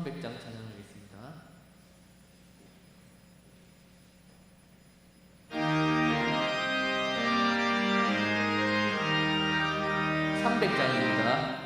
300장 찬양하겠습니다. 300장입니다.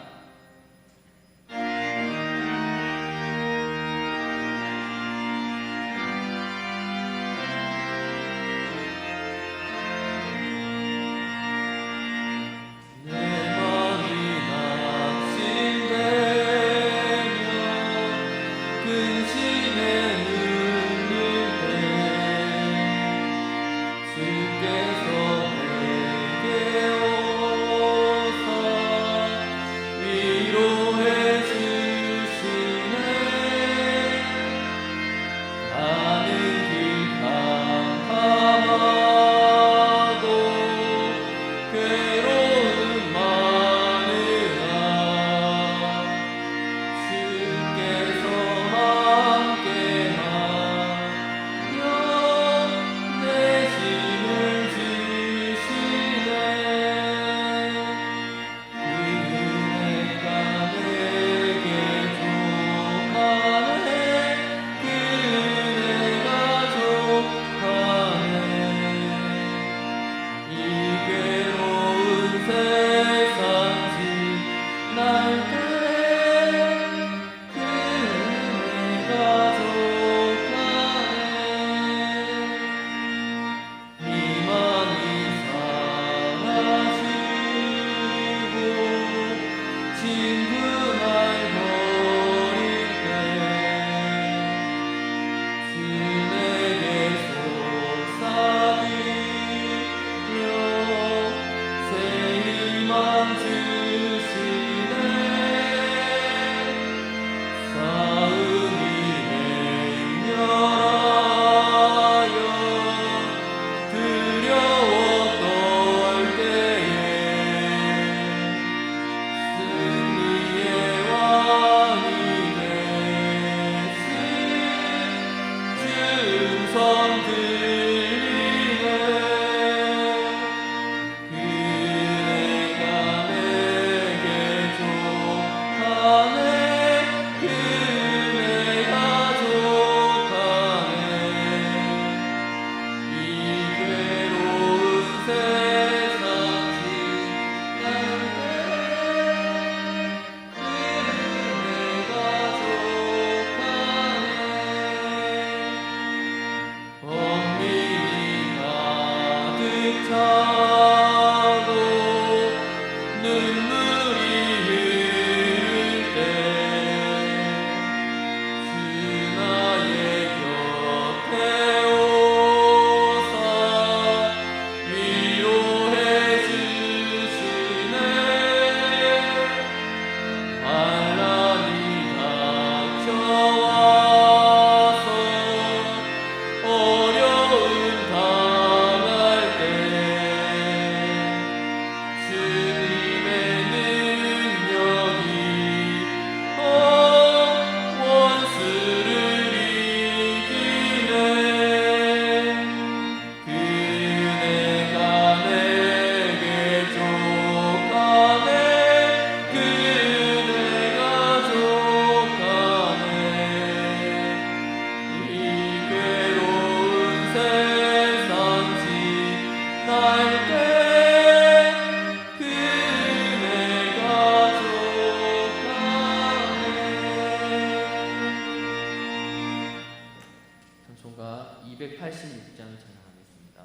찬송가 286장 찬양하겠습니다.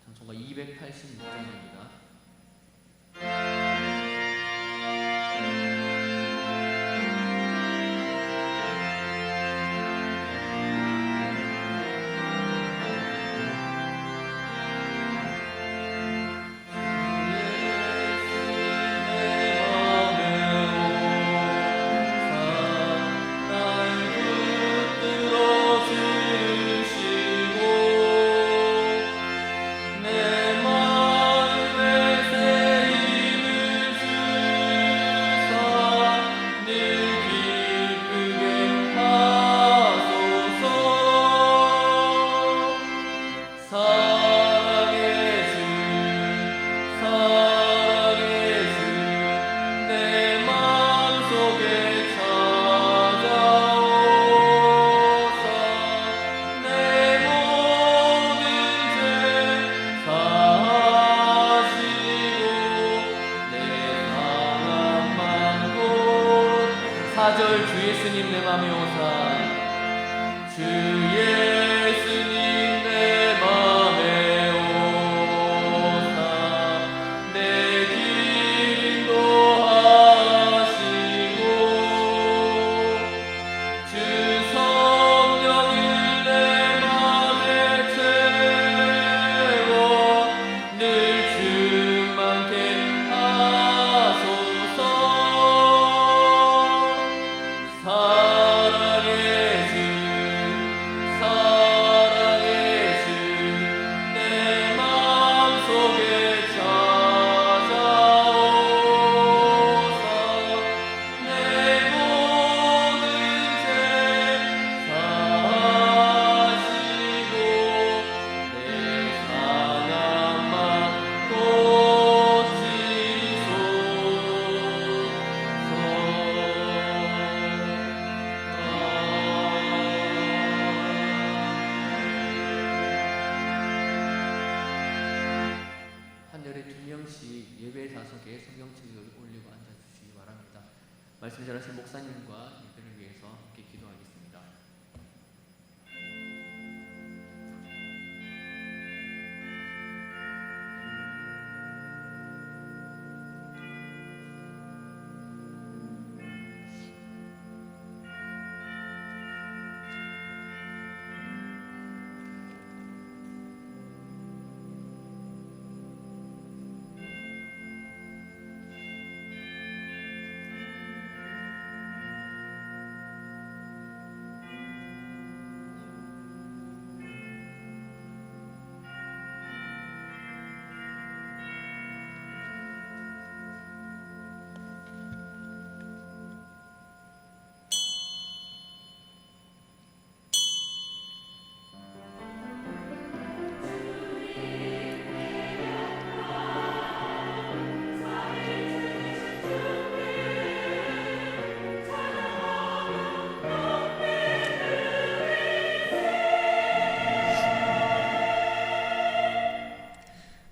찬송가 286장입니다. 내 마음 4절 주 예수님 내 맘에 오사 주 예수님 내 맘에 오사 내 길 인도하시고 주 성령을 내 맘에 채워 늘 충만케 하소서. 사랑의 주 내 마음속에 찾아오사 내 모든 죄 사하시고 내 사랑만 한 열에 2명씩 예배 좌석에 성경책을 올리고 앉아주시기 바랍니다. 말씀 잘하신 목사님과 예배를 위해서 함께 기도하겠습니다.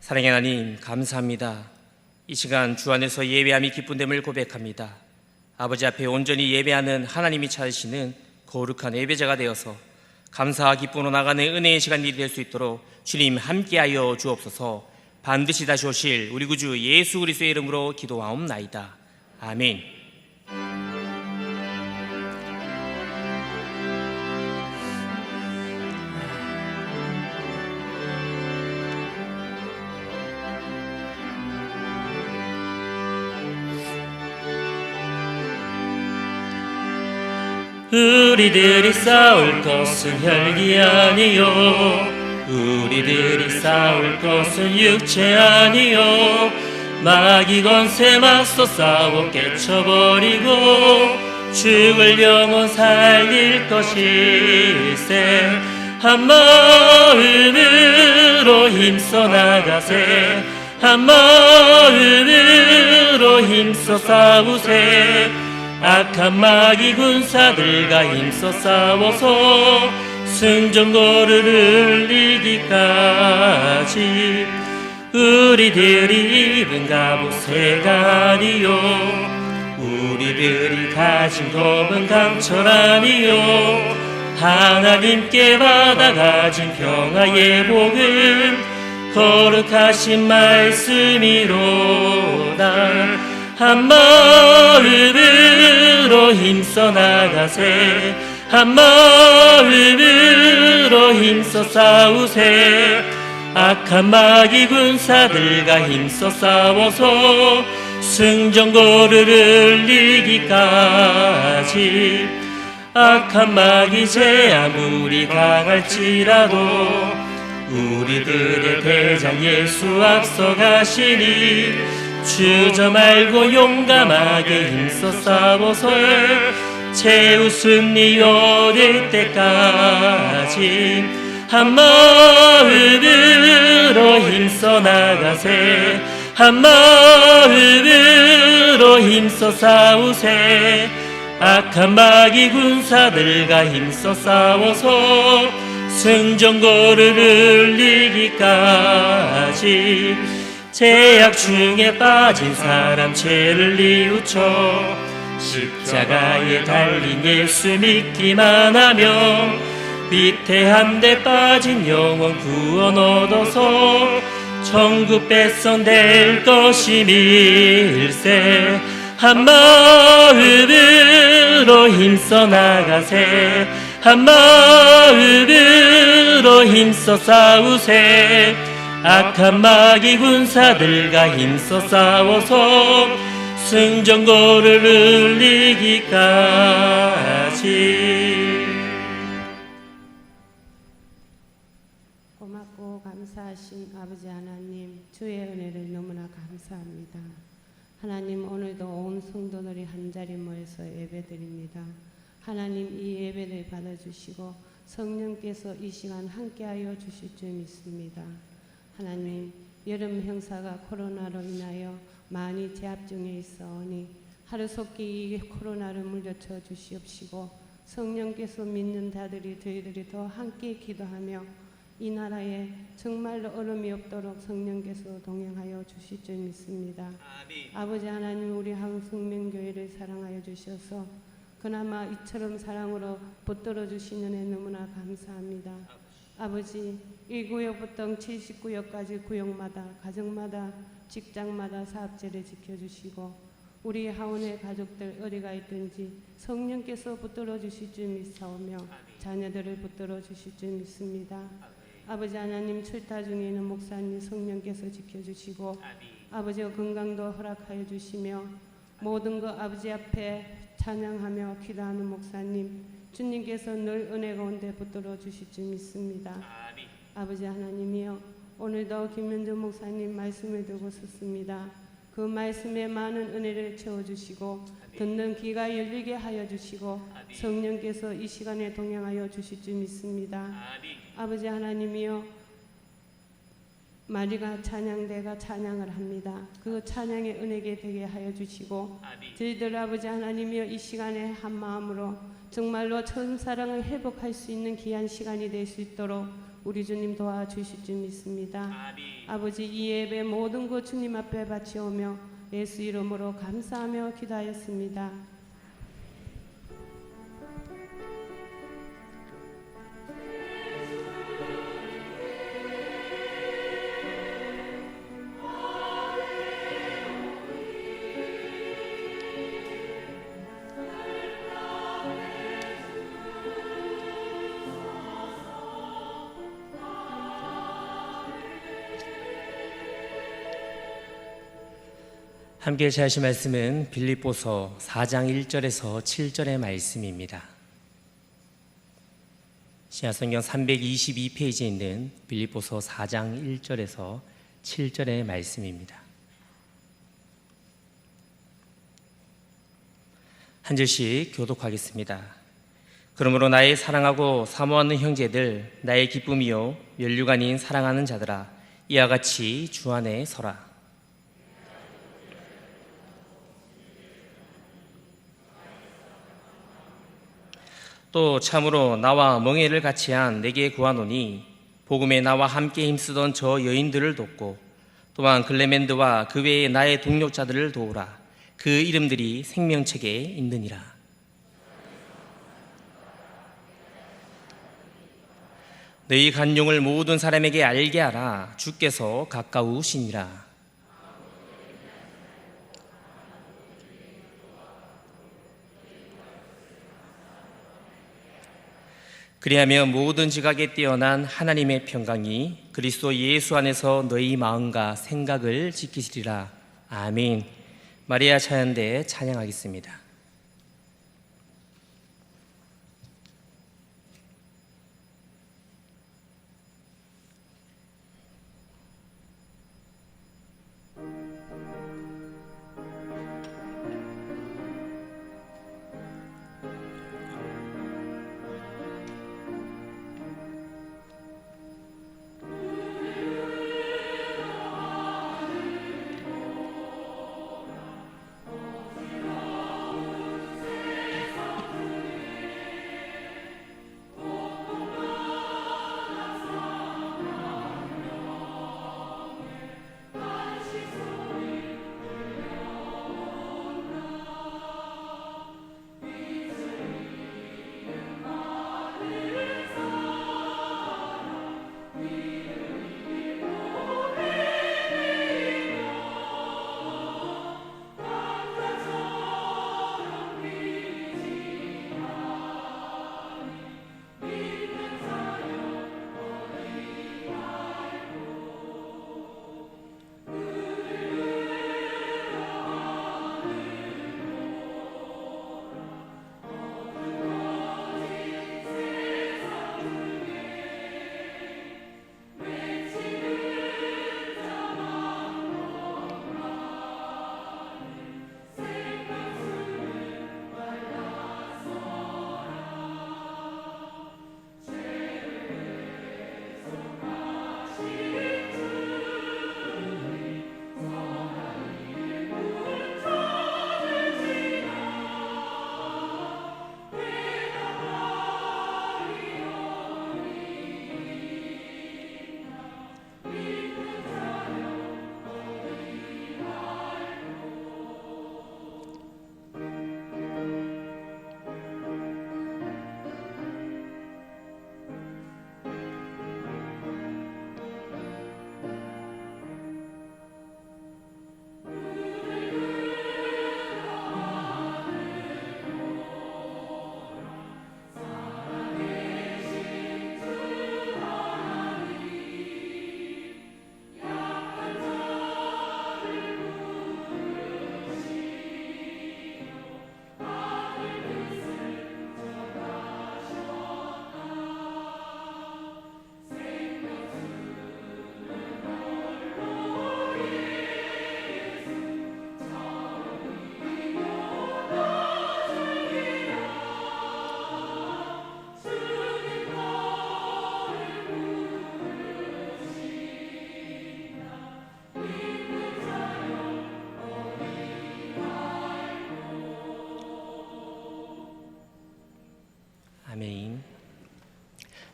사랑의 하나님, 감사합니다. 이 시간 주 안에서 예배함이 기쁜됨을 고백합니다. 아버지 앞에 온전히 예배하는 하나님이 찾으시는 거룩한 예배자가 되어서 감사와 기쁨으로 나가는 은혜의 시간이 될 수 있도록 주님 함께하여 주옵소서. 반드시 다시 오실 우리 구주 예수 그리스도의 이름으로 기도하옵나이다. 아멘. 우리들이 싸울 것은 혈기 아니요 우리들이 싸울 것은 육체 아니요 마귀 권세 맞서 싸워 깨쳐버리고 죽을 영혼 살릴 것일세. 한 마음으로 힘써 나가세. 한 마음으로 힘써 싸우세. 악한 마귀 군사들과 힘써 싸워서 승전거를 이기까지 우리들이 입은 갑옷새가 아니요 우리들이 가진 검은 강철 아니요 하나님께 받아 가진 평화의 복음 거룩하신 말씀이로다. 한 마음으로 힘써 나가세. 한 마음으로 힘써 싸우세. 악한 마귀 군사들과 힘써 싸워서 승전거를 이기까지. 악한 마귀 제 아무리 강할지라도 우리들의 대장 예수 앞서 가시니 주저 말고 용감하게 힘써 싸워서 최후 승리 얻을 때까지 한 마음으로 힘써 나가세. 한 마음으로 힘써 싸우세. 악한 마귀 군사들과 힘써 싸워서 승전거를 이기까지. 제약 중에 빠진 사람 죄를 뉘우쳐 십자가에 달린 예수 믿기만 하며 위태한 데 빠진 영혼 구원 얻어서 천국 백성 될 것임일세. 한 마음으로 힘써 나가세. 한 마음으로 힘써 싸우세. 악한 마귀 군사들과 힘써 싸워서 승전고를 울리기까지. 고맙고 감사하신 아버지 하나님, 주의 은혜를 너무나 감사합니다. 하나님, 오늘도 온 성도들이 한자리 모여서 예배드립니다. 하나님, 이 예배를 받아주시고 성령께서 이 시간 함께하여 주실 줄 믿습니다. 하나님, 여름 행사가 코로나로 인하여 많이 제압 중에 있어오니 하루속히 이 코로나를 물리쳐 주시옵시고 성령께서 믿는 자들이 저희들이 더 함께 기도하며 이 나라에 정말로 얼음이 없도록 성령께서 동행하여 주실 줄 믿습니다. 아버지 하나님, 우리 한국생명교회를 사랑하여 주셔서 그나마 이처럼 사랑으로 붙들어 주시는 애 너무나 감사합니다. 아버지, 1구역부터 79역까지 구역마다 가정마다 직장마다 사업체를 지켜주시고 우리 하원의 가족들 어디가 있든지 성령께서 붙들어 주실 줄 믿사오며 자녀들을 붙들어 주실 줄 믿습니다. 아버지 하나님, 출타 중에 있는 목사님 성령께서 지켜주시고 아버지의 건강도 허락하여 주시며 모든 것 아버지 앞에 찬양하며 기도하는 목사님 주님께서 늘 은혜 가운데 붙들어 주실 줄 믿습니다. 아버지 하나님이여, 오늘도 김현주 목사님 말씀을 듣고 섰습니다. 그 말씀에 많은 은혜를 채워주시고 듣는 귀가 열리게 하여 주시고 성령께서 이 시간에 동행하여 주실 줄 믿습니다. 아버지 하나님이여, 마리가 찬양대가 찬양을 합니다. 그 찬양의 은혜게 되게 하여 주시고 저희들 아버지 하나님이여, 이 시간에 한 마음으로 정말로 처음 사랑을 회복할 수 있는 귀한 시간이 될 수 있도록 우리 주님 도와주실 줄 믿습니다. 아버지, 이 예배 모든 것 주님 앞에 바치오며 예수 이름으로 감사하며 기도하였습니다. 함께 제하실 말씀은 빌립보서 4장 1절에서 7절의 말씀입니다. 신약성경 322페이지에 있는 빌립보서 4장 1절에서 7절의 말씀입니다. 한 절씩 교독하겠습니다. 그러므로 나의 사랑하고 사모하는 형제들, 나의 기쁨이요 면류관인 사랑하는 자들아, 이와 같이 주 안에 서라. 또 참으로 나와 멍에를 같이한 내게 구하노니 복음에 나와 함께 힘쓰던 저 여인들을 돕고 또한 글레멘드와 그 외에 나의 동력자들을 도우라. 그 이름들이 생명책에 있느니라. 너희 간용을 모든 사람에게 알게 하라. 주께서 가까우시니라. 그리하면 모든 지각에 뛰어난 하나님의 평강이 그리스도 예수 안에서 너희 마음과 생각을 지키시리라. 아멘. 마리아 찬양대 찬양하겠습니다.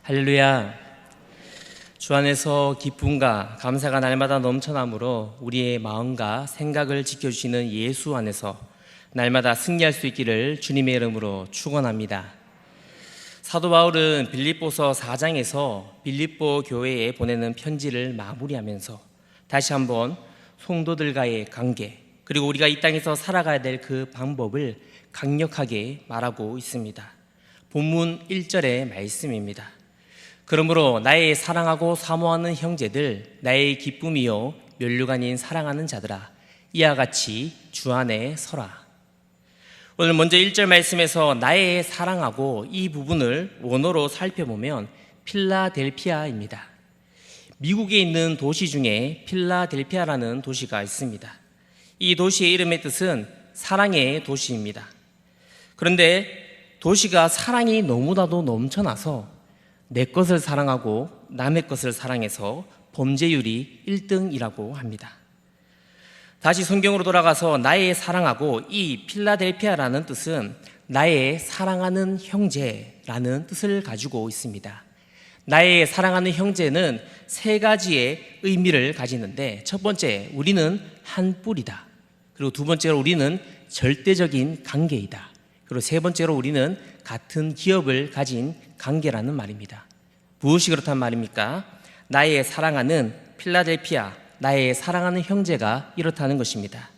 할렐루야. 주 안에서 기쁨과 감사가 날마다 넘쳐나므로 우리의 마음과 생각을 지켜주시는 예수 안에서 날마다 승리할 수 있기를 주님의 이름으로 축원합니다. 사도 바울은 빌립보서 4장에서 빌립보 교회에 보내는 편지를 마무리하면서 다시 한번 성도들과의 관계, 그리고 우리가 이 땅에서 살아가야 될 그 방법을 강력하게 말하고 있습니다. 본문 1절의 말씀입니다. 그러므로 나의 사랑하고 사모하는 형제들, 나의 기쁨이요 면류관인 사랑하는 자들아, 이와 같이 주 안에 서라. 오늘 먼저 1절 말씀에서 나의 사랑하고 이 부분을 원어로 살펴보면 필라델피아입니다. 미국에 있는 도시 중에 필라델피아라는 도시가 있습니다. 이 도시의 이름의 뜻은 사랑의 도시입니다. 그런데 도시가 사랑이 너무나도 넘쳐나서 내 것을 사랑하고 남의 것을 사랑해서 범죄율이 1등이라고 합니다. 다시 성경으로 돌아가서 나의 사랑하고 이 필라델피아라는 뜻은 나의 사랑하는 형제라는 뜻을 가지고 있습니다. 나의 사랑하는 형제는 세 가지의 의미를 가지는데, 첫 번째, 우리는 한 뿌리다. 그리고 두 번째로 우리는 절대적인 관계이다. 그리고 세 번째로 우리는 같은 기업을 가진 관계라는 말입니다. 무엇이 그렇단 말입니까? 나의 사랑하는 필라델피아, 나의 사랑하는 형제가 이렇다는 것입니다.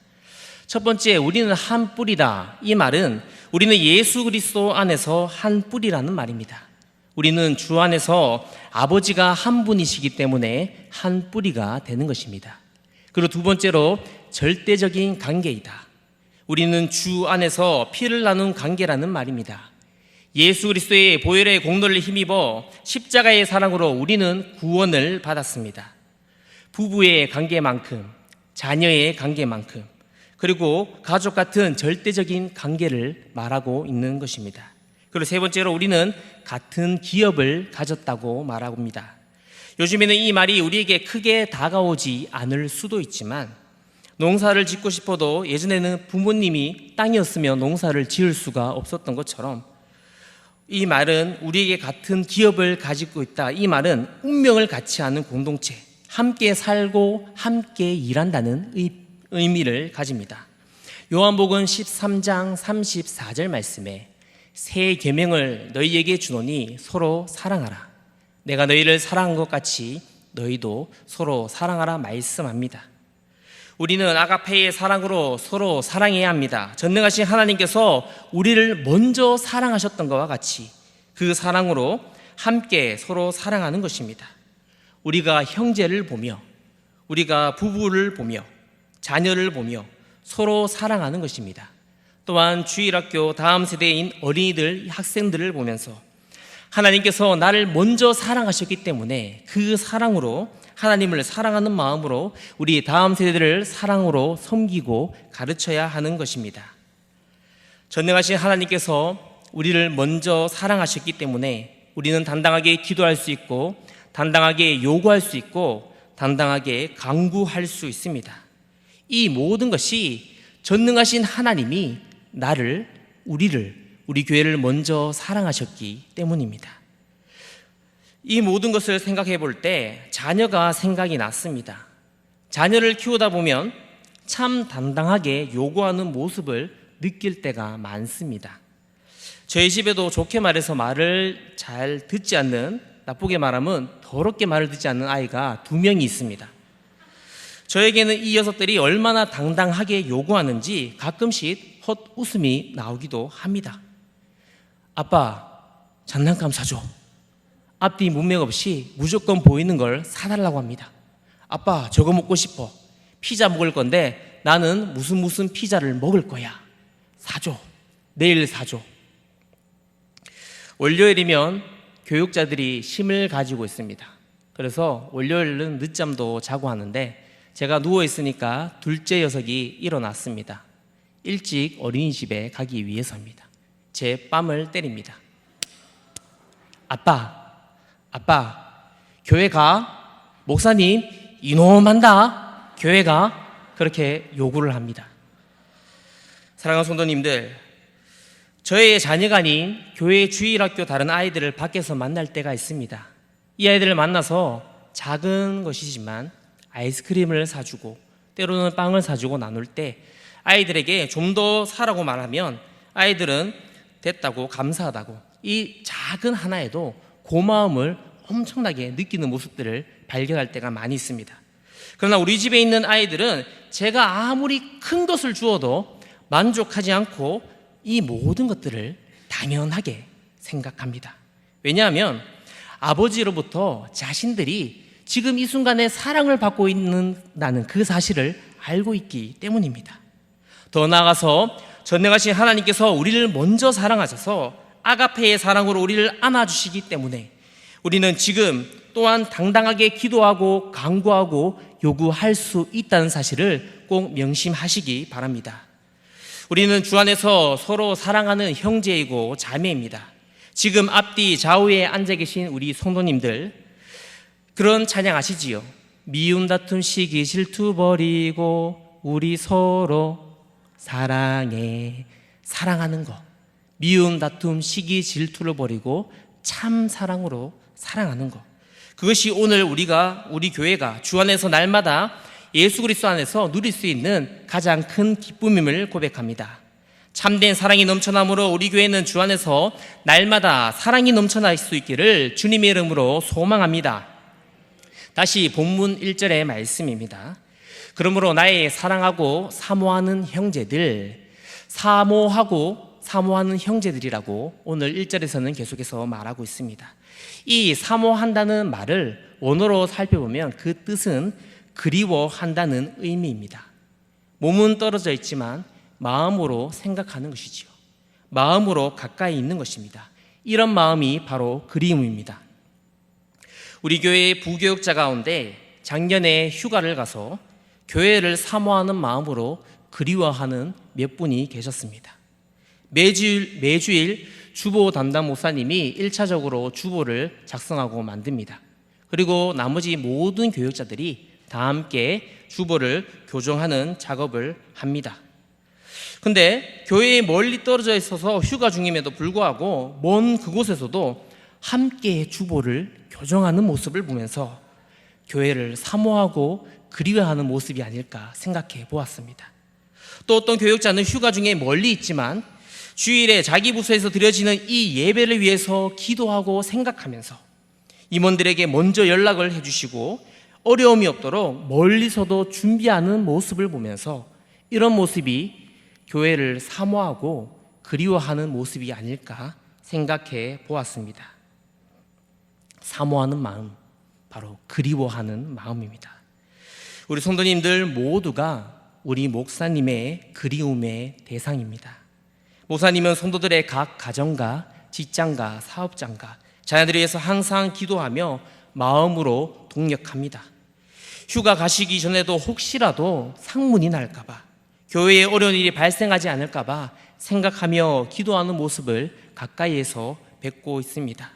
첫 번째, 우리는 한 뿌리다. 이 말은 우리는 예수 그리스도 안에서 한 뿌리라는 말입니다. 우리는 주 안에서 아버지가 한 분이시기 때문에 한 뿌리가 되는 것입니다. 그리고 두 번째로 절대적인 관계이다. 우리는 주 안에서 피를 나눈 관계라는 말입니다. 예수 그리스도의 보혈의 공로를 힘입어 십자가의 사랑으로 우리는 구원을 받았습니다. 부부의 관계만큼, 자녀의 관계만큼, 그리고 가족 같은 절대적인 관계를 말하고 있는 것입니다. 그리고 세 번째로 우리는 같은 기업을 가졌다고 말합니다. 요즘에는 이 말이 우리에게 크게 다가오지 않을 수도 있지만, 농사를 짓고 싶어도 예전에는 부모님이 땅이었으면 농사를 지을 수가 없었던 것처럼 이 말은 우리에게 같은 기업을 가지고 있다. 이 말은 운명을 같이 하는 공동체, 함께 살고 함께 일한다는 의미를 가집니다. 요한복음 13장 34절 말씀에 새 계명을 너희에게 주노니 서로 사랑하라. 내가 너희를 사랑한 것 같이 너희도 서로 사랑하라 말씀합니다. 우리는 아가페의 사랑으로 서로 사랑해야 합니다. 전능하신 하나님께서 우리를 먼저 사랑하셨던 것과 같이 그 사랑으로 함께 서로 사랑하는 것입니다. 우리가 형제를 보며, 우리가 부부를 보며, 자녀를 보며 서로 사랑하는 것입니다. 또한 주일학교 다음 세대인 어린이들, 학생들을 보면서 하나님께서 나를 먼저 사랑하셨기 때문에 그 사랑으로, 하나님을 사랑하는 마음으로 우리 다음 세대들을 사랑으로 섬기고 가르쳐야 하는 것입니다. 전능하신 하나님께서 우리를 먼저 사랑하셨기 때문에 우리는 당당하게 기도할 수 있고, 당당하게 요구할 수 있고, 당당하게 간구할 수 있습니다. 이 모든 것이 전능하신 하나님이 나를, 우리 교회를 먼저 사랑하셨기 때문입니다. 이 모든 것을 생각해 볼 때 자녀가 생각이 났습니다. 자녀를 키우다 보면 참 당당하게 요구하는 모습을 느낄 때가 많습니다. 저희 집에도 좋게 말해서 말을 잘 듣지 않는, 나쁘게 말하면 더럽게 말을 듣지 않는 아이가 2명이 있습니다. 저에게는 이 녀석들이 얼마나 당당하게 요구하는지 가끔씩 헛웃음이 나오기도 합니다. 아빠, 장난감 사줘. 앞뒤 문맥 없이 무조건 보이는 걸 사달라고 합니다. 아빠, 저거 먹고 싶어. 피자 먹을 건데 나는 무슨 피자를 먹을 거야. 사줘. 내일 사줘. 월요일이면 교육자들이 심을 가지고 있습니다. 그래서 월요일은 늦잠도 자고 하는데 제가 누워있으니까 둘째 녀석이 일어났습니다. 일찍 어린이집에 가기 위해서입니다. 제 뺨을 때립니다. 아빠, 교회 가? 목사님, 이놈한다. 교회 가? 그렇게 요구를 합니다. 사랑하는 성도님들, 저의 자녀가 아닌 교회 주일학교 다른 아이들을 밖에서 만날 때가 있습니다. 이 아이들을 만나서 작은 것이지만 아이스크림을 사주고 때로는 빵을 사주고 나눌 때 아이들에게 좀 더 사라고 말하면 아이들은 됐다고 감사하다고 이 작은 하나에도 고마움을 엄청나게 느끼는 모습들을 발견할 때가 많이 있습니다. 그러나 우리 집에 있는 아이들은 제가 아무리 큰 것을 주어도 만족하지 않고 이 모든 것들을 당연하게 생각합니다. 왜냐하면 아버지로부터 자신들이 지금 이 순간에 사랑을 받고 있는다는 그 사실을 알고 있기 때문입니다. 더 나아가서 전능하신 하나님께서 우리를 먼저 사랑하셔서 아가페의 사랑으로 우리를 안아주시기 때문에 우리는 지금 또한 당당하게 기도하고 간구하고 요구할 수 있다는 사실을 꼭 명심하시기 바랍니다. 우리는 주 안에서 서로 사랑하는 형제이고 자매입니다. 지금 앞뒤 좌우에 앉아 계신 우리 성도님들, 그런 찬양 아시지요? 미움 다툼 시기 질투 버리고 우리 서로 사랑해. 사랑하는 거, 미움 다툼 시기 질투를 버리고 참 사랑으로 사랑하는 것, 그것이 오늘 우리 교회가 주 안에서 날마다 예수 그리스도 안에서 누릴 수 있는 가장 큰 기쁨임을 고백합니다. 참된 사랑이 넘쳐나므로 우리 교회는 주 안에서 날마다 사랑이 넘쳐날 수 있기를 주님의 이름으로 소망합니다. 다시 본문 1절의 말씀입니다. 그러므로 나의 사랑하고 사모하는 형제들, 사모하는 형제들이라고 오늘 1절에서는 계속해서 말하고 있습니다. 이 사모한다는 말을 원어로 살펴보면 그 뜻은 그리워한다는 의미입니다. 몸은 떨어져 있지만 마음으로 생각하는 것이지요. 마음으로 가까이 있는 것입니다. 이런 마음이 바로 그리움입니다. 우리 교회의 부교육자 가운데 작년에 휴가를 가서 교회를 사모하는 마음으로 그리워하는 몇 분이 계셨습니다. 매주일 주보 담당 목사님이 1차적으로 주보를 작성하고 만듭니다. 그리고 나머지 모든 교육자들이 다 함께 주보를 교정하는 작업을 합니다. 근데 교회에 멀리 떨어져 있어서 휴가 중임에도 불구하고 먼 그곳에서도 함께 주보를 교정하는 모습을 보면서 교회를 사모하고 그리워하는 모습이 아닐까 생각해 보았습니다. 또 어떤 교육자는 휴가 중에 멀리 있지만 주일에 자기 부서에서 드려지는 이 예배를 위해서 기도하고 생각하면서 임원들에게 먼저 연락을 해주시고 어려움이 없도록 멀리서도 준비하는 모습을 보면서 이런 모습이 교회를 사모하고 그리워하는 모습이 아닐까 생각해 보았습니다. 사모하는 마음, 바로 그리워하는 마음입니다. 우리 성도님들 모두가 우리 목사님의 그리움의 대상입니다. 목사님은 성도들의 각 가정과 직장과 사업장과 자녀들을 위해서 항상 기도하며 마음으로 동력합니다. 휴가 가시기 전에도 혹시라도 상문이 날까봐, 교회에 어려운 일이 발생하지 않을까봐 생각하며 기도하는 모습을 가까이에서 뵙고 있습니다.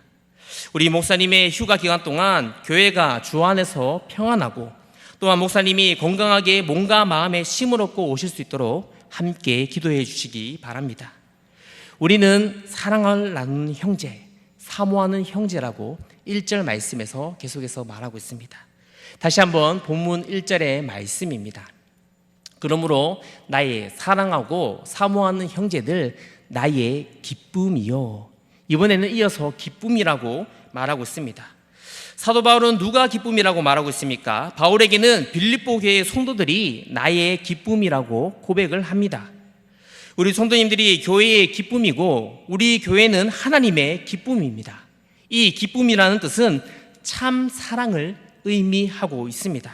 우리 목사님의 휴가 기간 동안 교회가 주 안에서 평안하고 또한 목사님이 건강하게 몸과 마음에 쉼을 얻고 오실 수 있도록 함께 기도해 주시기 바랍니다. 우리는 사랑을 나누는 형제, 사모하는 형제라고 1절 말씀에서 계속해서 말하고 있습니다. 다시 한번 본문 1절의 말씀입니다. 그러므로 나의 사랑하고 사모하는 형제들, 나의 기쁨이요. 이번에는 이어서 기쁨이라고 말하고 있습니다. 사도 바울은 누가 기쁨이라고 말하고 있습니까? 바울에게는 빌립보 교회의 성도들이 나의 기쁨이라고 고백을 합니다. 우리 성도님들이 교회의 기쁨이고 우리 교회는 하나님의 기쁨입니다. 이 기쁨이라는 뜻은 참 사랑을 의미하고 있습니다.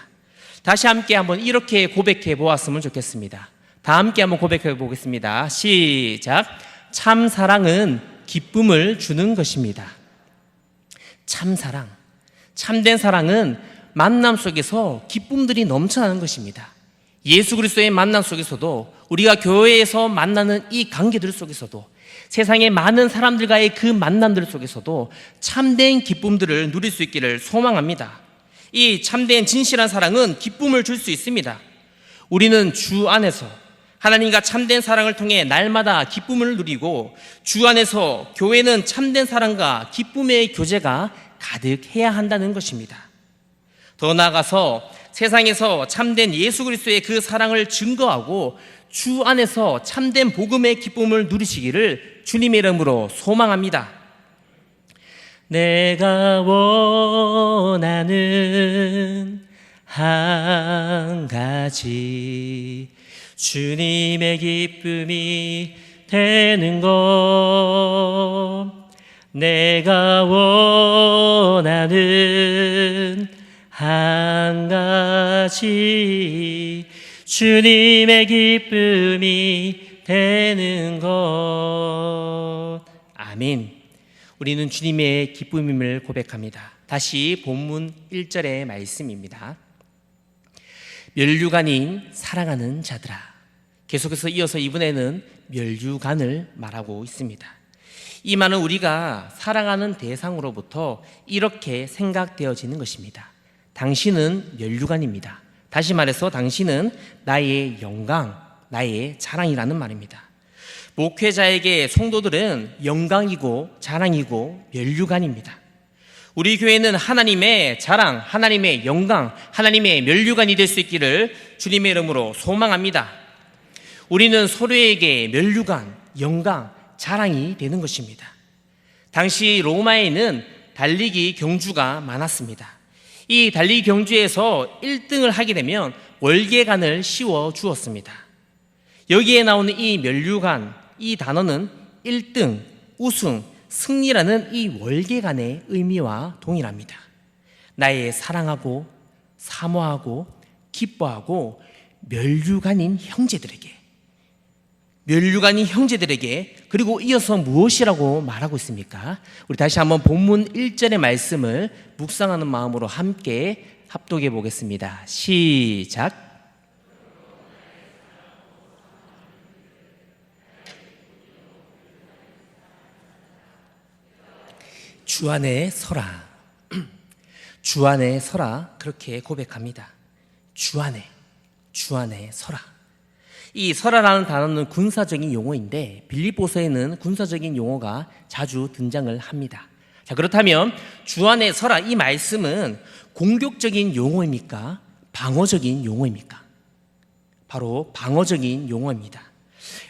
다시 함께 한번 이렇게 고백해 보았으면 좋겠습니다. 다 함께 한번 고백해 보겠습니다. 시작. 참 사랑은 기쁨을 주는 것입니다. 참 사랑, 참된 사랑은 만남 속에서 기쁨들이 넘쳐나는 것입니다. 예수 그리스도의 만남 속에서도, 우리가 교회에서 만나는 이 관계들 속에서도, 세상의 많은 사람들과의 그 만남들 속에서도 참된 기쁨들을 누릴 수 있기를 소망합니다. 이 참된 진실한 사랑은 기쁨을 줄 수 있습니다. 우리는 주 안에서 하나님과 참된 사랑을 통해 날마다 기쁨을 누리고 주 안에서 교회는 참된 사랑과 기쁨의 교제가 가득해야 한다는 것입니다. 더 나아가서 세상에서 참된 예수 그리스도의 그 사랑을 증거하고 주 안에서 참된 복음의 기쁨을 누리시기를 주님의 이름으로 소망합니다. 내가 원하는 한 가지 주님의 기쁨이 되는 것, 내가 원하는 한 가지 주님의 기쁨이 되는 것. 아멘. 우리는 주님의 기쁨임을 고백합니다. 다시 본문 1절의 말씀입니다. 면류관인 사랑하는 자들아. 계속해서 이어서 이번에는 면류관을 말하고 있습니다. 이 말은 우리가 사랑하는 대상으로부터 이렇게 생각되어지는 것입니다. 당신은 면류관입니다. 다시 말해서 당신은 나의 영광, 나의 자랑이라는 말입니다. 목회자에게 성도들은 영광이고 자랑이고 면류관입니다. 우리 교회는 하나님의 자랑, 하나님의 영광, 하나님의 면류관이 될 수 있기를 주님의 이름으로 소망합니다. 우리는 서로에게 면류관, 영광, 자랑이 되는 것입니다. 당시 로마에는 달리기 경주가 많았습니다. 이 달리기 경주에서 1등을 하게 되면 월계관을 씌워 주었습니다. 여기에 나오는 이 면류관, 이 단어는 1등, 우승, 승리라는 이 월계관의 의미와 동일합니다. 나의 사랑하고 사모하고 기뻐하고 면류관인 형제들에게, 그리고 이어서 무엇이라고 말하고 있습니까? 우리 다시 한번 본문 1절의 말씀을 묵상하는 마음으로 함께 합독해 보겠습니다. 시작. 주 안에 서라. 주 안에 서라. 그렇게 고백합니다. 주 안에 서라. 이 서라라는 단어는 군사적인 용어인데 빌립보서에는 군사적인 용어가 자주 등장을 합니다. 자, 그렇다면 주 안에 서라, 이 말씀은 공격적인 용어입니까? 방어적인 용어입니까? 바로 방어적인 용어입니다.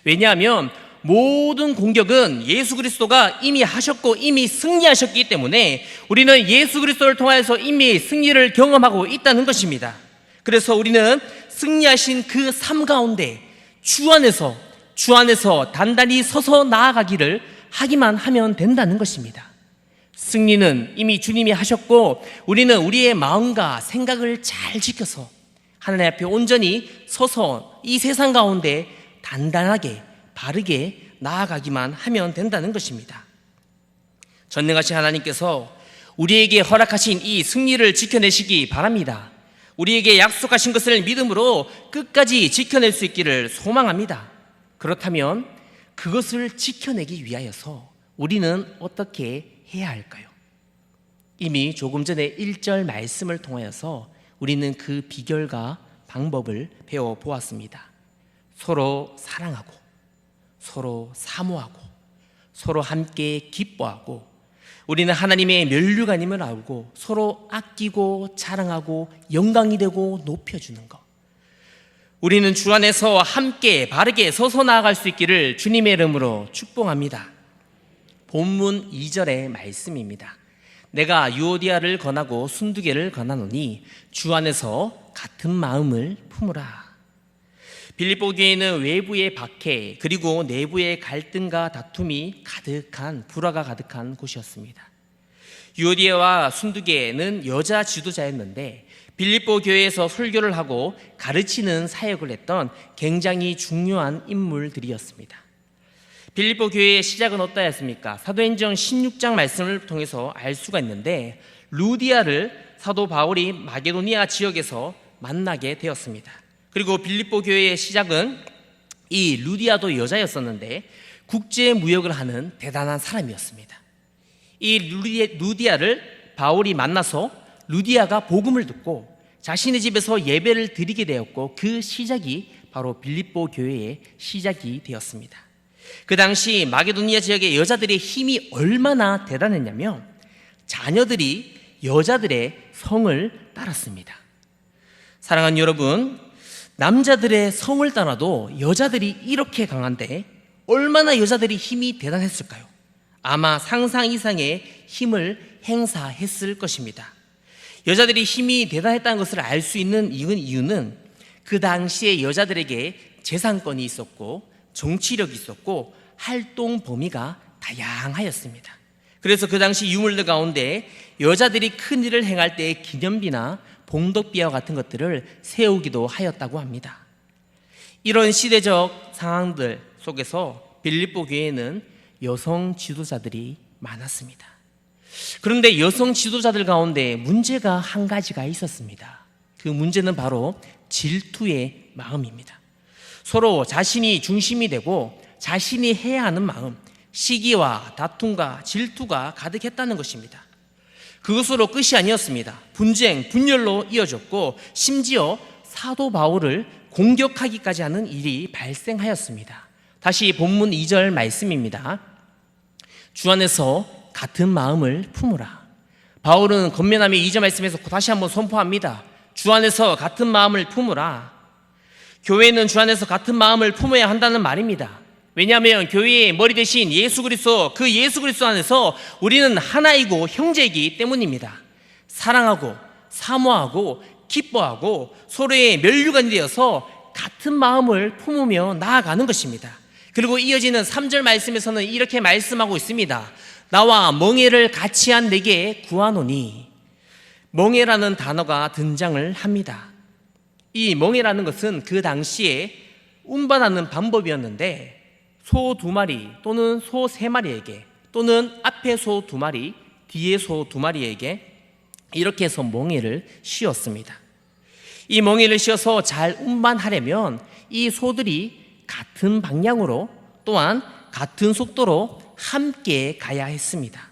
왜냐하면 모든 공격은 예수 그리스도가 이미 하셨고 이미 승리하셨기 때문에 우리는 예수 그리스도를 통해서 이미 승리를 경험하고 있다는 것입니다. 그래서 우리는 승리하신 그 삶 가운데 주 안에서 단단히 서서 나아가기를 하기만 하면 된다는 것입니다. 승리는 이미 주님이 하셨고 우리는 우리의 마음과 생각을 잘 지켜서 하나님 앞에 온전히 서서 이 세상 가운데 단단하게 바르게 나아가기만 하면 된다는 것입니다. 전능하신 하나님께서 우리에게 허락하신 이 승리를 지켜내시기 바랍니다. 우리에게 약속하신 것을 믿음으로 끝까지 지켜낼 수 있기를 소망합니다. 그렇다면 그것을 지켜내기 위하여서 우리는 어떻게 해야 할까요? 이미 조금 전에 1절 말씀을 통하여서 우리는 그 비결과 방법을 배워보았습니다. 서로 사랑하고 서로 사모하고 서로 함께 기뻐하고 우리는 하나님의 면류관임을 알고 서로 아끼고 자랑하고 영광이 되고 높여주는 것, 우리는 주 안에서 함께 바르게 서서 나아갈 수 있기를 주님의 이름으로 축복합니다. 본문 2절의 말씀입니다. 내가 유오디아를 권하고 순두개를 권하노니 주 안에서 같은 마음을 품으라. 빌립보 교회는 외부의 박해 그리고 내부의 갈등과 다툼이 가득한, 불화가 가득한 곳이었습니다. 유오디아와 순두개는 여자 지도자였는데 빌립보 교회에서 설교를 하고 가르치는 사역을 했던 굉장히 중요한 인물들이었습니다. 빌립보 교회의 시작은 어떠했습니까? 사도행전 16장 말씀을 통해서 알 수가 있는데 루디아를 사도 바울이 마게도니아 지역에서 만나게 되었습니다. 그리고 빌립보 교회의 시작은 이 루디아도 여자였었는데 국제 무역을 하는 대단한 사람이었습니다. 이 루디아를 바울이 만나서 루디아가 복음을 듣고 자신의 집에서 예배를 드리게 되었고 그 시작이 바로 빌립보 교회의 시작이 되었습니다. 그 당시 마게도니아 지역의 여자들의 힘이 얼마나 대단했냐면 자녀들이 여자들의 성을 따랐습니다. 사랑하는 여러분, 남자들의 성을 따라도 여자들이 이렇게 강한데 얼마나 여자들이 힘이 대단했을까요? 아마 상상 이상의 힘을 행사했을 것입니다. 여자들이 힘이 대단했다는 것을 알 수 있는 이유는 그 당시에 여자들에게 재산권이 있었고 정치력이 있었고 활동 범위가 다양하였습니다. 그래서 그 당시 유물들 가운데 여자들이 큰 일을 행할 때의 기념비나 봉덕비와 같은 것들을 세우기도 하였다고 합니다. 이런 시대적 상황들 속에서 빌립보 교회에는 여성 지도자들이 많았습니다. 그런데 여성 지도자들 가운데 문제가 한 가지가 있었습니다. 그 문제는 바로 질투의 마음입니다. 서로 자신이 중심이 되고 자신이 해야 하는 마음, 시기와 다툼과 질투가 가득했다는 것입니다. 그것으로 끝이 아니었습니다. 분쟁, 분열로 이어졌고 심지어 사도 바울을 공격하기까지 하는 일이 발생하였습니다. 다시 본문 2절 말씀입니다. 주 안에서 같은 마음을 품으라. 바울은 건면함의 2절 말씀에서 다시 한번 선포합니다. 주 안에서 같은 마음을 품으라. 교회는 주 안에서 같은 마음을 품어야 한다는 말입니다. 왜냐하면 교회의 머리 대신 예수 그리스도, 그 예수 그리스도 안에서 우리는 하나이고 형제이기 때문입니다. 사랑하고 사모하고 기뻐하고 서로의 면류관이 되어서 같은 마음을 품으며 나아가는 것입니다. 그리고 이어지는 3절 말씀에서는 이렇게 말씀하고 있습니다. 나와 멍에를 같이 한 내게 구하노니. 멍에라는 단어가 등장을 합니다. 이 멍에라는 것은 그 당시에 운반하는 방법이었는데 소 2마리 또는 소 3마리에게 또는 앞에 소 2마리, 뒤에 소 2마리에게 이렇게 해서 멍에를 씌웠습니다. 이 멍에를 씌워서 잘 운반하려면 이 소들이 같은 방향으로 또한 같은 속도로 함께 가야 했습니다.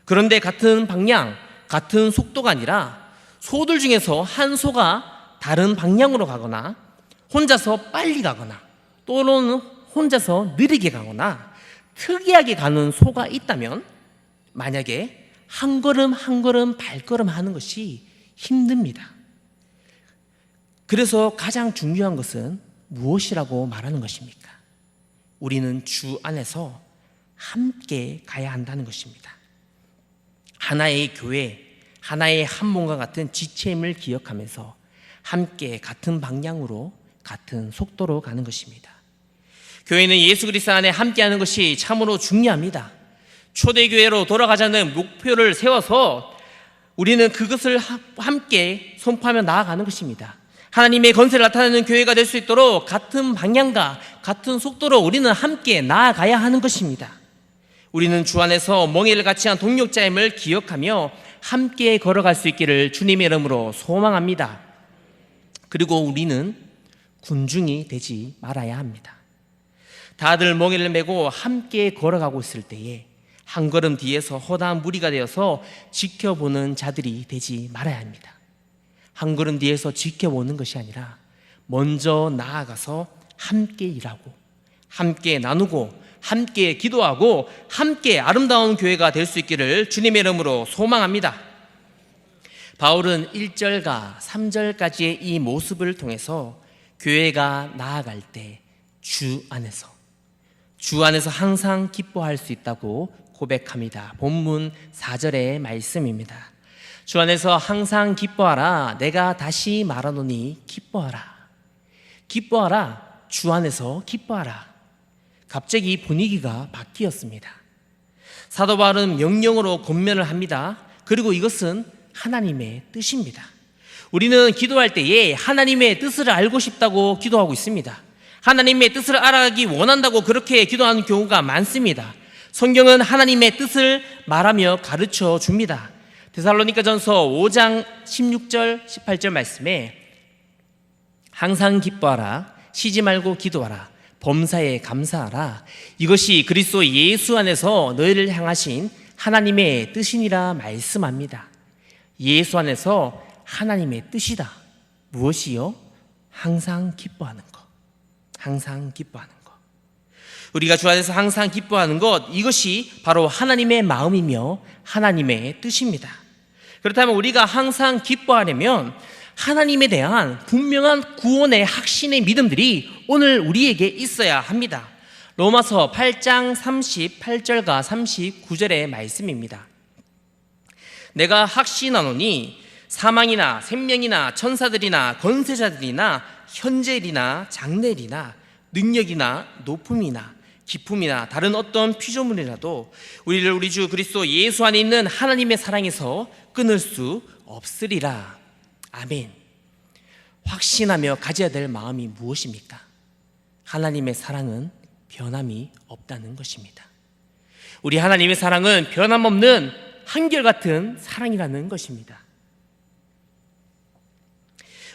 그런데 같은 방향, 같은 속도가 아니라 소들 중에서 한 소가 다른 방향으로 가거나 혼자서 빨리 가거나 또는 혼자서 느리게 가거나 특이하게 가는 소가 있다면 만약에 한 걸음 한 걸음 발걸음 하는 것이 힘듭니다. 그래서 가장 중요한 것은 무엇이라고 말하는 것입니까? 우리는 주 안에서 함께 가야 한다는 것입니다. 하나의 교회, 하나의 한 몸과 같은 지체임을 기억하면서 함께 같은 방향으로 같은 속도로 가는 것입니다. 교회는 예수 그리스도 안에 함께하는 것이 참으로 중요합니다. 초대교회로 돌아가자는 목표를 세워서 우리는 그것을 함께 선포하며 나아가는 것입니다. 하나님의 건세를 나타내는 교회가 될 수 있도록 같은 방향과 같은 속도로 우리는 함께 나아가야 하는 것입니다. 우리는 주 안에서 멍에를 같이 한 동력자임을 기억하며 함께 걸어갈 수 있기를 주님의 이름으로 소망합니다. 그리고 우리는 군중이 되지 말아야 합니다. 다들 멍에를 메고 함께 걸어가고 있을 때에 한 걸음 뒤에서 허다한 무리가 되어서 지켜보는 자들이 되지 말아야 합니다. 한 걸음 뒤에서 지켜보는 것이 아니라 먼저 나아가서 함께 일하고 함께 나누고 함께 기도하고 함께 아름다운 교회가 될 수 있기를 주님의 이름으로 소망합니다. 바울은 1절과 3절까지의 이 모습을 통해서 교회가 나아갈 때 주 안에서 항상 기뻐할 수 있다고 고백합니다. 본문 4절의 말씀입니다. 주 안에서 항상 기뻐하라. 내가 다시 말하노니 기뻐하라. 기뻐하라. 주 안에서 기뻐하라. 갑자기 분위기가 바뀌었습니다. 사도 바울은 명령으로 권면을 합니다. 그리고 이것은 하나님의 뜻입니다. 우리는 기도할 때에 하나님의 뜻을 알고 싶다고 기도하고 있습니다. 하나님의 뜻을 알아가기 원한다고 그렇게 기도하는 경우가 많습니다. 성경은 하나님의 뜻을 말하며 가르쳐 줍니다. 데살로니가전서 5장 16절 18절 말씀에 항상 기뻐하라. 쉬지 말고 기도하라. 범사에 감사하라. 이것이 그리스도 예수 안에서 너희를 향하신 하나님의 뜻이니라 말씀합니다. 예수 안에서 하나님의 뜻이다. 무엇이요? 항상 기뻐하는 것. 항상 기뻐하는 것. 우리가 주 안에서 항상 기뻐하는 것, 이것이 바로 하나님의 마음이며 하나님의 뜻입니다. 그렇다면 우리가 항상 기뻐하려면 하나님에 대한 분명한 구원의 확신의 믿음들이 오늘 우리에게 있어야 합니다. 로마서 8장 38절과 39절의 말씀입니다. 내가 확신하노니 사망이나 생명이나 천사들이나 권세자들이나 현재일이나 장래일이나 능력이나 높음이나 기품이나 다른 어떤 피조물이라도 우리를 우리 주 그리스도 예수 안에 있는 하나님의 사랑에서 끊을 수 없으리라. 아멘. 확신하며 가져야 될 마음이 무엇입니까? 하나님의 사랑은 변함이 없다는 것입니다. 우리 하나님의 사랑은 변함없는 한결같은 사랑이라는 것입니다.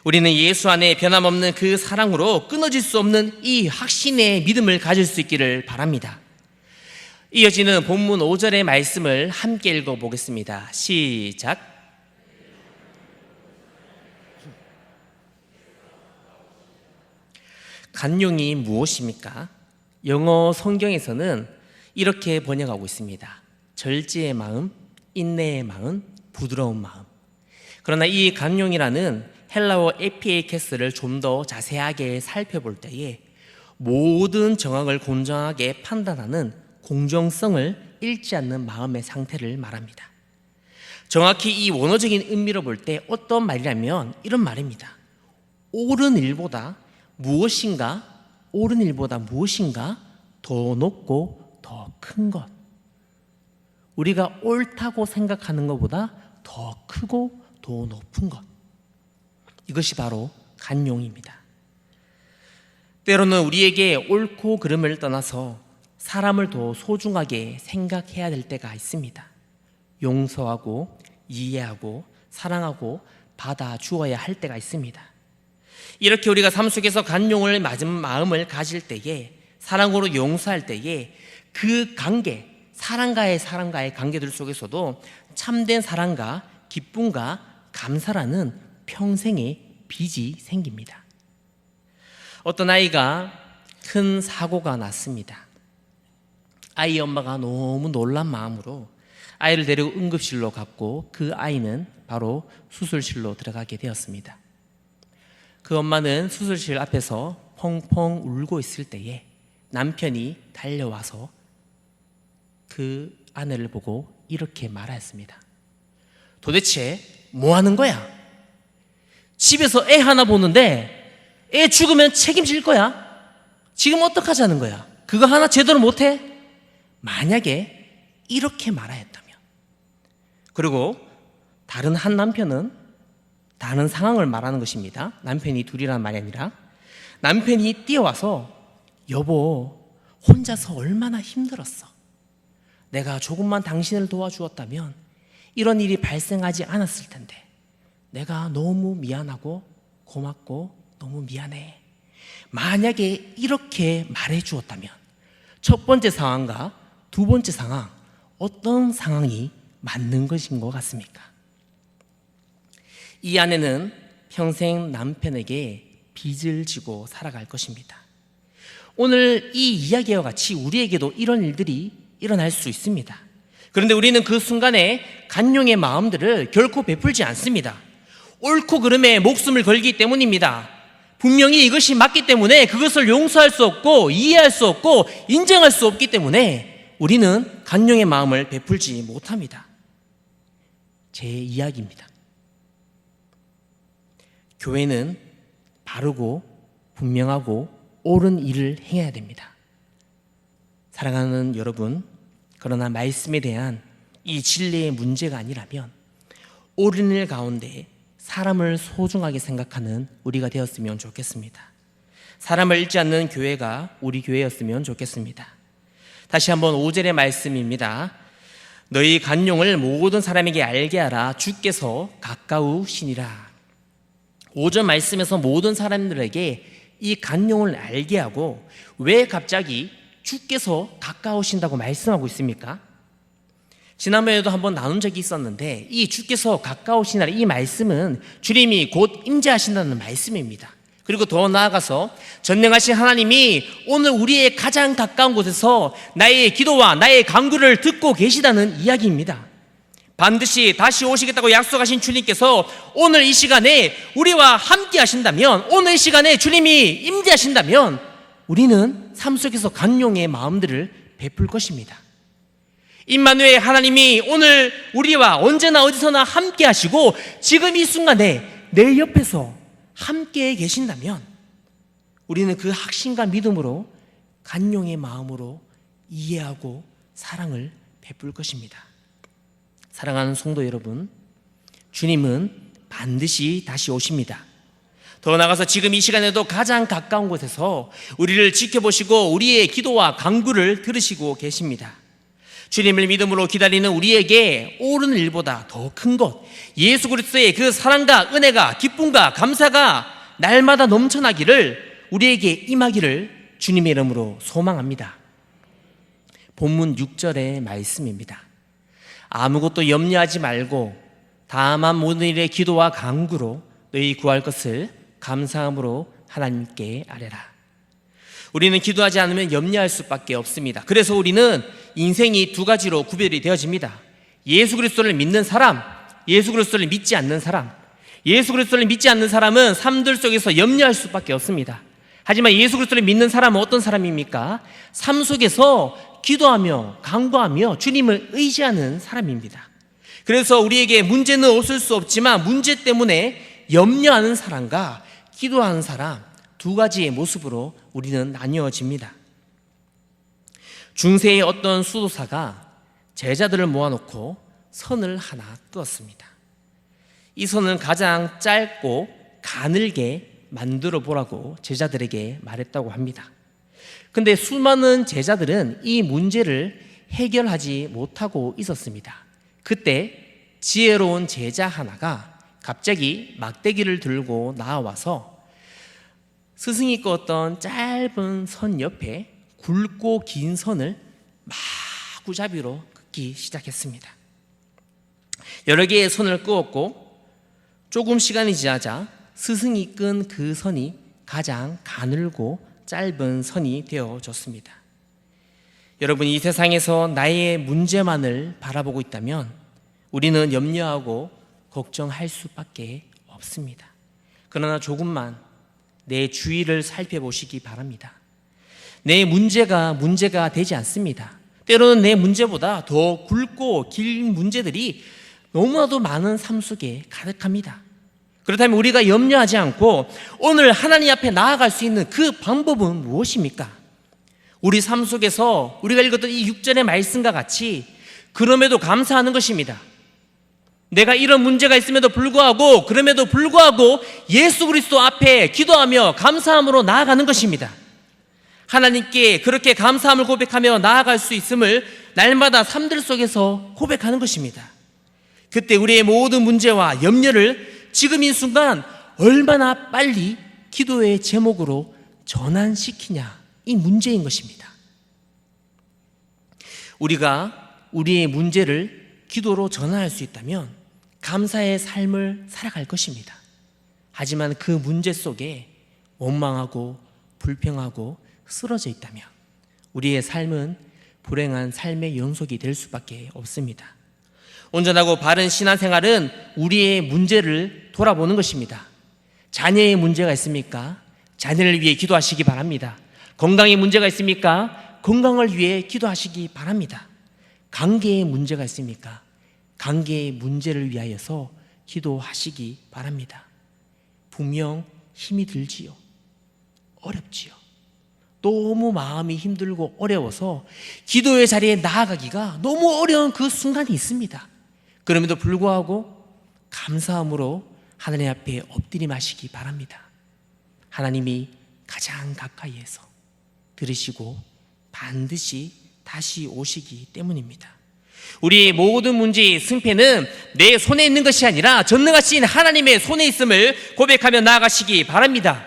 우리는 예수 안에 변함없는 그 사랑으로 끊어질 수 없는 이 확신의 믿음을 가질 수 있기를 바랍니다. 이어지는 본문 5절의 말씀을 함께 읽어보겠습니다. 시작. 간용이 무엇입니까? 영어 성경에서는 이렇게 번역하고 있습니다. 절제의 마음, 인내의 마음, 부드러운 마음. 그러나 이 간용이라는 헬라어 에피에케스를 좀 더 자세하게 살펴볼 때에 모든 정황을 공정하게 판단하는 공정성을 잃지 않는 마음의 상태를 말합니다. 정확히 이 원어적인 의미로 볼 때 어떤 말이라면 이런 말입니다. 옳은 일보다 무엇인가 더 높고 더 큰 것, 우리가 옳다고 생각하는 것보다 더 크고 더 높은 것, 이것이 바로 간용입니다. 때로는 우리에게 옳고 그름을 떠나서 사람을 더 소중하게 생각해야 될 때가 있습니다. 용서하고 이해하고 사랑하고 받아주어야 할 때가 있습니다. 이렇게 우리가 삶 속에서 간용을 맞은 마음을 가질 때에, 사랑으로 용서할 때에 그 관계, 사랑과의 관계들 속에서도 참된 사랑과 기쁨과 감사라는 평생의 빚이 생깁니다. 어떤 아이가 큰 사고가 났습니다. 아이 엄마가 너무 놀란 마음으로 아이를 데리고 응급실로 갔고 그 아이는 바로 수술실로 들어가게 되었습니다. 그 엄마는 수술실 앞에서 펑펑 울고 있을 때에 남편이 달려와서 그 아내를 보고 이렇게 말하였습니다. 도대체 뭐 하는 거야? 집에서 애 하나 보는데 애 죽으면 책임질 거야? 지금 어떡하자는 거야? 그거 하나 제대로 못해? 만약에 이렇게 말하였다면, 그리고 다른 한 남편은 다른 상황을 말하는 것입니다. 남편이 둘이란 말이 아니라 남편이 뛰어와서 여보, 혼자서 얼마나 힘들었어. 내가 조금만 당신을 도와주었다면 이런 일이 발생하지 않았을 텐데 내가 너무 미안하고 고맙고 너무 미안해. 만약에 이렇게 말해 주었다면 첫 번째 상황과 두 번째 상황, 어떤 상황이 맞는 것인 것 같습니까? 이 아내는 평생 남편에게 빚을 지고 살아갈 것입니다. 오늘 이 이야기와 같이 우리에게도 이런 일들이 일어날 수 있습니다. 그런데 우리는 그 순간에 간용의 마음들을 결코 베풀지 않습니다. 옳고 그름에 목숨을 걸기 때문입니다. 분명히 이것이 맞기 때문에 그것을 용서할 수 없고 이해할 수 없고 인정할 수 없기 때문에 우리는 간용의 마음을 베풀지 못합니다. 제 이야기입니다. 교회는 바르고 분명하고 옳은 일을 행해야 됩니다. 사랑하는 여러분, 그러나 말씀에 대한 이 진리의 문제가 아니라면 옳은 일 가운데 사람을 소중하게 생각하는 우리가 되었으면 좋겠습니다. 사람을 잃지 않는 교회가 우리 교회였으면 좋겠습니다. 다시 한번 5절의 말씀입니다. 너희 간용을 모든 사람에게 알게 하라. 주께서 가까우시니라. 5절 말씀에서 모든 사람들에게 이 간용을 알게 하고, 왜 갑자기 주께서 가까우신다고 말씀하고 있습니까? 지난번에도 한번 나눈 적이 있었는데, 이 주께서 가까우시니라 이 말씀은 주님이 곧 임재하신다는 말씀입니다. 그리고 더 나아가서 전능하신 하나님이 오늘 우리의 가장 가까운 곳에서 나의 기도와 나의 간구를 듣고 계시다는 이야기입니다. 반드시 다시 오시겠다고 약속하신 주님께서 오늘 이 시간에 우리와 함께 하신다면, 오늘 이 시간에 주님이 임재하신다면 우리는 삶 속에서 간용의 마음들을 베풀 것입니다. 임마누엘 하나님이 오늘 우리와 언제나 어디서나 함께 하시고 지금 이 순간에 내 옆에서 함께 계신다면 우리는 그 확신과 믿음으로 간용의 마음으로 이해하고 사랑을 베풀 것입니다. 사랑하는 성도 여러분, 주님은 반드시 다시 오십니다. 더 나아가서 지금 이 시간에도 가장 가까운 곳에서 우리를 지켜보시고 우리의 기도와 간구를 들으시고 계십니다. 주님을 믿음으로 기다리는 우리에게 오른 일보다 더 큰 것, 예수 그리스도의 그 사랑과 은혜가, 기쁨과 감사가 날마다 넘쳐나기를, 우리에게 임하기를 주님의 이름으로 소망합니다. 본문 6절의 말씀입니다. 아무것도 염려하지 말고 다만 모든 일에 기도와 간구로 너희 구할 것을 감사함으로 하나님께 아뢰라. 우리는 기도하지 않으면 염려할 수밖에 없습니다. 그래서 우리는 인생이 두 가지로 구별이 되어집니다. 예수 그리스도를 믿는 사람, 예수 그리스도를 믿지 않는 사람. 예수 그리스도를 믿지 않는 사람은 삶들 속에서 염려할 수밖에 없습니다. 하지만 예수 그리스도를 믿는 사람은 어떤 사람입니까? 삶 속에서 기도하며 간구하며 주님을 의지하는 사람입니다. 그래서 우리에게 문제는 없을 수 없지만 문제 때문에 염려하는 사람과 기도하는 사람, 두 가지의 모습으로 우리는 나뉘어집니다. 중세의 어떤 수도사가 제자들을 모아놓고 선을 하나 그었습니다. 이 선은 가장 짧고 가늘게 만들어 보라고 제자들에게 말했다고 합니다. 근데 수많은 제자들은 이 문제를 해결하지 못하고 있었습니다. 그때 지혜로운 제자 하나가 갑자기 막대기를 들고 나와서 스승이 끄었던 짧은 선 옆에 굵고 긴 선을 마구잡이로 긋기 시작했습니다. 여러 개의 선을 끄었고 조금 시간이 지나자 스승이 끈 그 선이 가장 가늘고 짧은 선이 되어졌습니다. 여러분, 이 세상에서 나의 문제만을 바라보고 있다면 우리는 염려하고 걱정할 수밖에 없습니다. 그러나 조금만 내 주위를 살펴보시기 바랍니다. 내 문제가 되지 않습니다. 때로는 내 문제보다 더 굵고 긴 문제들이 너무나도 많은 삶 속에 가득합니다. 그렇다면 우리가 염려하지 않고 오늘 하나님 앞에 나아갈 수 있는 그 방법은 무엇입니까? 우리 삶 속에서 우리가 읽었던 이 6절의 말씀과 같이 그럼에도 감사하는 것입니다. 내가 이런 문제가 있음에도 불구하고 그럼에도 불구하고 예수 그리스도 앞에 기도하며 감사함으로 나아가는 것입니다. 하나님께 그렇게 감사함을 고백하며 나아갈 수 있음을 날마다 삶들 속에서 고백하는 것입니다. 그때 우리의 모든 문제와 염려를 지금 이 순간 얼마나 빨리 기도의 제목으로 전환시키냐, 이 문제인 것입니다. 우리가 우리의 문제를 기도로 전환할 수 있다면 감사의 삶을 살아갈 것입니다. 하지만 그 문제 속에 원망하고 불평하고 쓰러져 있다면 우리의 삶은 불행한 삶의 연속이 될 수밖에 없습니다. 온전하고 바른 신앙생활은 우리의 문제를 돌아보는 것입니다. 자녀의 문제가 있습니까? 자녀를 위해 기도하시기 바랍니다. 건강에 문제가 있습니까? 건강을 위해 기도하시기 바랍니다. 관계에 문제가 있습니까? 관계의 문제를 위하여서 기도하시기 바랍니다. 분명 힘이 들지요. 어렵지요. 너무 마음이 힘들고 어려워서 기도의 자리에 나아가기가 너무 어려운 그 순간이 있습니다. 그럼에도 불구하고 감사함으로 하나님 앞에 엎드림하시기 바랍니다. 하나님이 가장 가까이에서 들으시고 반드시 다시 오시기 때문입니다. 우리의 모든 문제의 승패는 내 손에 있는 것이 아니라 전능하신 하나님의 손에 있음을 고백하며 나아가시기 바랍니다.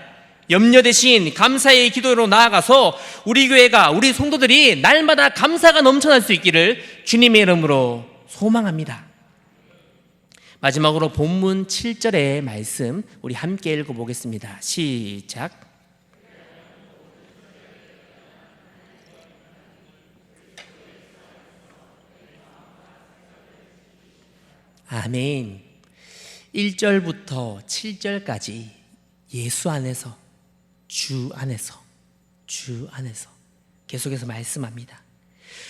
염려 대신 감사의 기도로 나아가서 우리 교회가, 우리 성도들이 날마다 감사가 넘쳐날 수 있기를 주님의 이름으로 소망합니다. 마지막으로 본문 7절의 말씀 우리 함께 읽어보겠습니다. 시작. 아멘. 1절부터 7절까지 예수 안에서, 주 안에서, 주 안에서 계속해서 말씀합니다.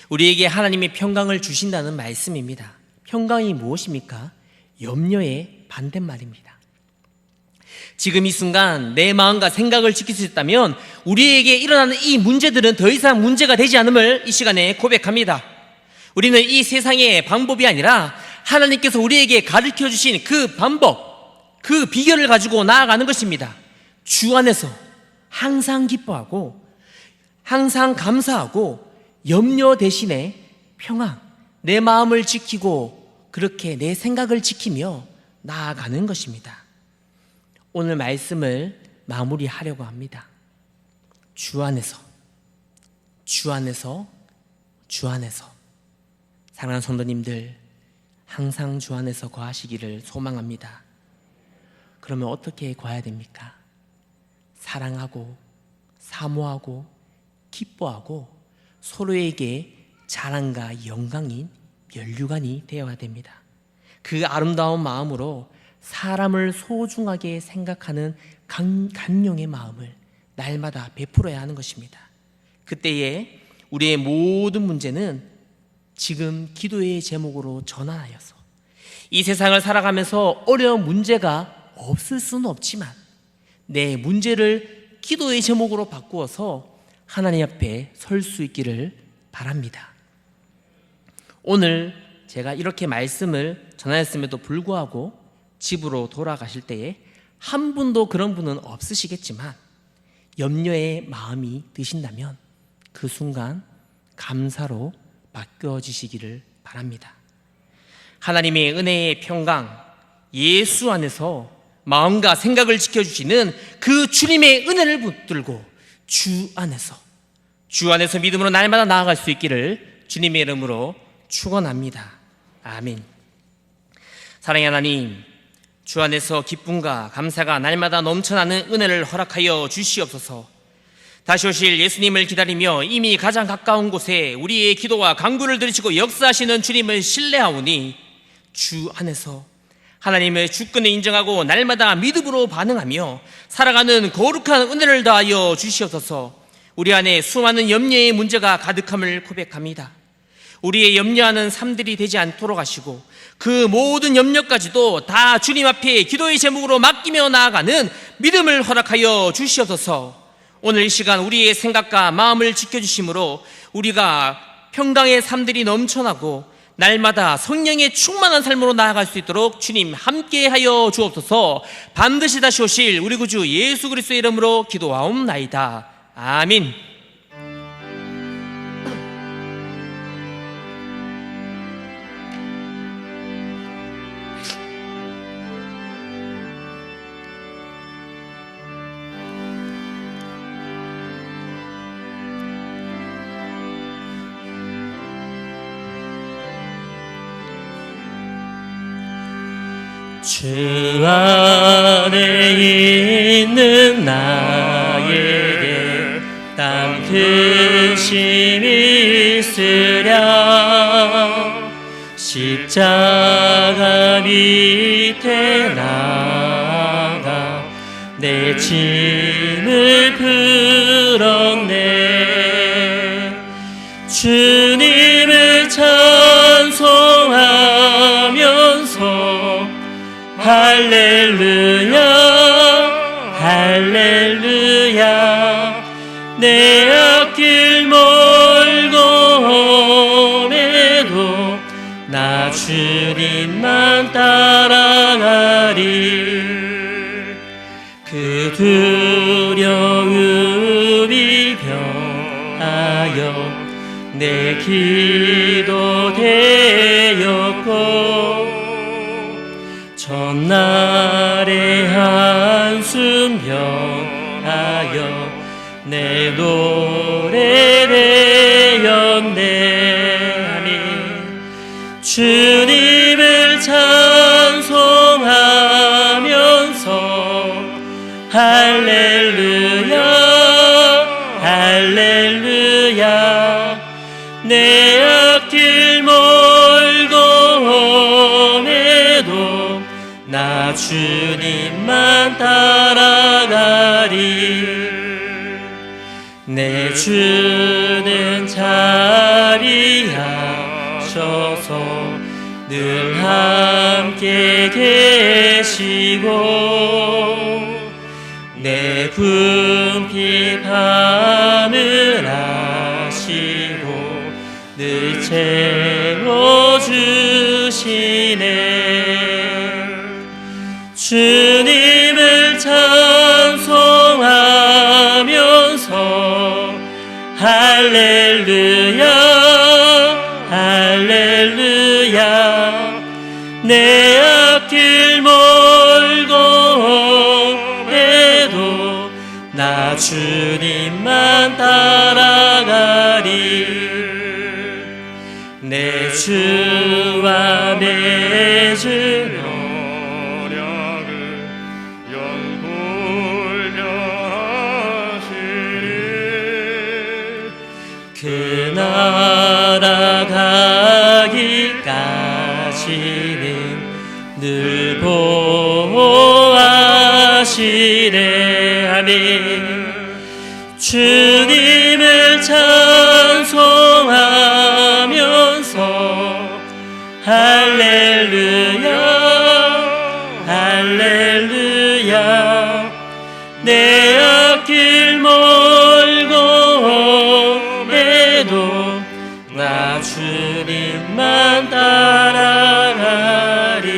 우리에게 하나님의 평강을 주신다는 말씀입니다. 평강이 무엇입니까? 염려의 반대말입니다. 지금 이 순간 내 마음과 생각을 지킬 수 있다면 우리에게 일어나는 이 문제들은 더 이상 문제가 되지 않음을 이 시간에 고백합니다. 우리는 이 세상의 방법이 아니라 하나님께서 우리에게 가르쳐 주신 그 방법, 그 비결을 가지고 나아가는 것입니다. 주 안에서 항상 기뻐하고 항상 감사하고 염려 대신에 평안, 내 마음을 지키고 그렇게 내 생각을 지키며 나아가는 것입니다. 오늘 말씀을 마무리하려고 합니다. 주 안에서, 주 안에서, 주 안에서. 사랑하는 성도님들, 항상 주 안에서 거하시기를 소망합니다. 그러면 어떻게 거해야 됩니까? 사랑하고 사모하고 기뻐하고 서로에게 자랑과 영광인 면류관이 되어야 됩니다. 그 아름다운 마음으로 사람을 소중하게 생각하는 간용의 마음을 날마다 베풀어야 하는 것입니다. 그때에 우리의 모든 문제는 지금 기도의 제목으로 전환하여서 이 세상을 살아가면서 어려운 문제가 없을 수는 없지만 내 문제를 기도의 제목으로 바꾸어서 하나님 앞에 설 수 있기를 바랍니다. 오늘 제가 이렇게 말씀을 전하였음에도 불구하고 집으로 돌아가실 때에 한 분도 그런 분은 없으시겠지만 염려의 마음이 드신다면 그 순간 감사로 바뀌어지시기를 바랍니다. 하나님의 은혜의 평강, 예수 안에서 마음과 생각을 지켜주시는 그 주님의 은혜를 붙들고 주 안에서 믿음으로 날마다 나아갈 수 있기를 주님의 이름으로 축원합니다. 아멘. 사랑의 하나님, 주 안에서 기쁨과 감사가 날마다 넘쳐나는 은혜를 허락하여 주시옵소서. 다시 오실 예수님을 기다리며 이미 가장 가까운 곳에 우리의 기도와 간구를 들으시고 역사하시는 주님을 신뢰하오니 주 안에서 하나님의 주권을 인정하고 날마다 믿음으로 반응하며 살아가는 거룩한 은혜를 더하여 주시옵소서. 우리 안에 수많은 염려의 문제가 가득함을 고백합니다. 우리의 염려하는 삶들이 되지 않도록 하시고 그 모든 염려까지도 다 주님 앞에 기도의 제목으로 맡기며 나아가는 믿음을 허락하여 주시옵소서. 오늘 이 시간 우리의 생각과 마음을 지켜주심으로 우리가 평강의 삶들이 넘쳐나고 날마다 성령의 충만한 삶으로 나아갈 수 있도록 주님 함께하여 주옵소서. 반드시 다시 오실 우리 구주 예수 그리스도의 이름으로 기도하옵나이다. 아멘. 주 안에 있는 나에게 땀 큰 힘이 있으랴. 십자가 밑에 나가 내 짐을 풀었네. 주님을 찬송하면서 할렐루야 할렐루야. 내 앞길 멀고 험해도 나 주님만 따라가리. 그 두려움이 변하여 내 기도 되었고 전날의 한숨 변하여 내 노래 되었네. 아멘. 주님을 찬송 할렐루야 할렐루야 내 앞길 멀고 험해도 나 주님만 따라가리 내 주는 자리하셔서 늘 함께 계시고 내 궁핍 밤을 아시고 늘 채워주시네 주님을 찬송하면서 할렐루야 할렐루야 내 앞길 멀고 험해도 나 주님만 따라가리 내 주와 맺으며 그 나라 가기까지는 늘 보호하시네 아멘 주님을 찬송하면서 할렐루야 할렐루야 내 앞길 멀고 험해도 나 주님만 따라가리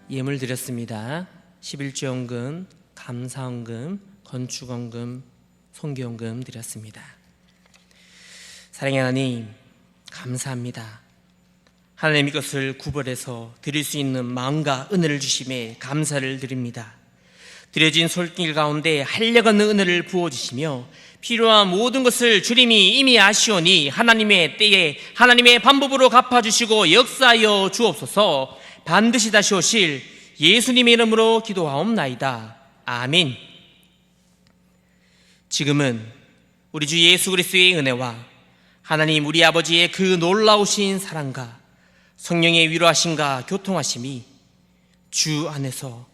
예물 드렸습니다. 11조헌금, 감사헌금, 건축헌금, 송교헌금 드렸습니다. 사랑의 하나님 감사합니다. 하나님의 것을 구별해서 드릴 수 있는 마음과 은혜를 주심에 감사를 드립니다. 드려진 손길 가운데 한량없는 은혜를 부어주시며 필요한 모든 것을 주님이 이미 아시오니 하나님의 때에 하나님의 방법으로 갚아주시고 역사하여 주옵소서. 반드시 다시 오실 예수님의 이름으로 기도하옵나이다. 아멘. 지금은 우리 주 예수 그리스도의 은혜와 하나님 우리 아버지의 그 놀라우신 사랑과 성령의 위로하심과 교통하심이 주 안에서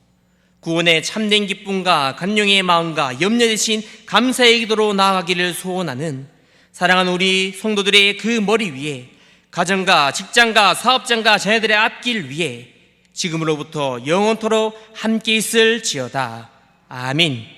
구원의 참된 기쁨과 간용의 마음과 염려 대신 감사의 기도로 나아가기를 소원하는 사랑하는 우리 성도들의 그 머리 위에 가정과 직장과 사업장과 자녀들의 앞길 위에 지금으로부터 영원토록 함께 있을지어다. 아멘.